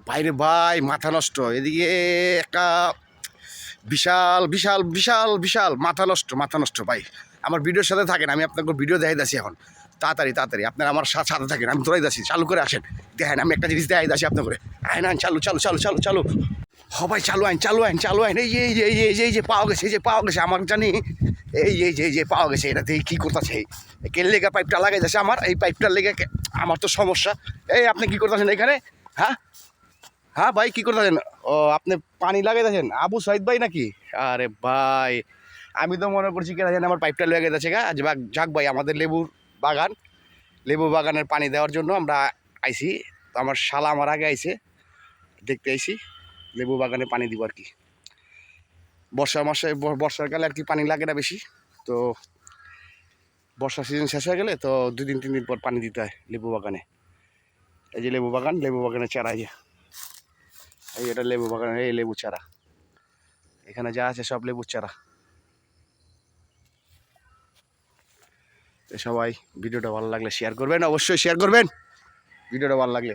বাইরে ভাই মাথা নষ্ট, এদিকে একটা বিশাল বিশাল বিশাল বিশাল মাথা নষ্ট ভাই। আমার ভিডিওর সাথে থাকেন, আমি আপনাকে ভিডিও দেখাই দিচ্ছি এখন। তাড়াতাড়ি তাড়াতাড়ি আপনারা আমার সাথে থাকেন, আমি ধরাই দিচ্ছি, চালু করে আসেন। দেখেন আমি একটা জিনিস দেখাই দিচ্ছি আপনার করে। আইন আইন চালু চালু চালু চালু চালু ভাই, চালু আইন চালু আইন চালু আইন। এই যে পাওয়া গেছে, এই যে পাওয়া গেছে আমার জানি। এই যে পাওয়া গেছে, এটা দিয়ে কী করতেছে? কে লেগে পাইপটা লাগাই যাচ্ছে আমার, এই পাইপটার লেগে আমার তো সমস্যা। এই আপনি কী করতেছেন এখানে? হ্যাঁ হ্যাঁ ভাই, কী করতেছেন? ও আপনি পানি লাগাইতেছেন? আবু সাইদ ভাই নাকি? আরে ভাই, আমি তো মনে করছি কেন জানি আমার পাইপটা লেগে যাচ্ছে গা। যাক ভাই, আমাদের লেবু বাগানের পানি দেওয়ার জন্য আমরা আইছি। তো আমার শালা আমার আগে আইছে, দেখতে আইছি লেবু বাগানে পানি দিব আর কি। বর্ষাকালে আর কি পানি লাগে না বেশি। তো বর্ষা সিজন শেষ হয়ে গেলে তো 2-3 দিন পর পানি দিতে হয় লেবু বাগানে। এই যে লেবু বাগানের চারা, এই এটা লেবু বাগানের এই লেবু চারা, এখানে যা আছে সব লেবুর চারা। সবাই ভিডিওটা ভালো লাগলে শেয়ার করবেন, অবশ্যই শেয়ার করবেন ভিডিওটা ভালো লাগলে।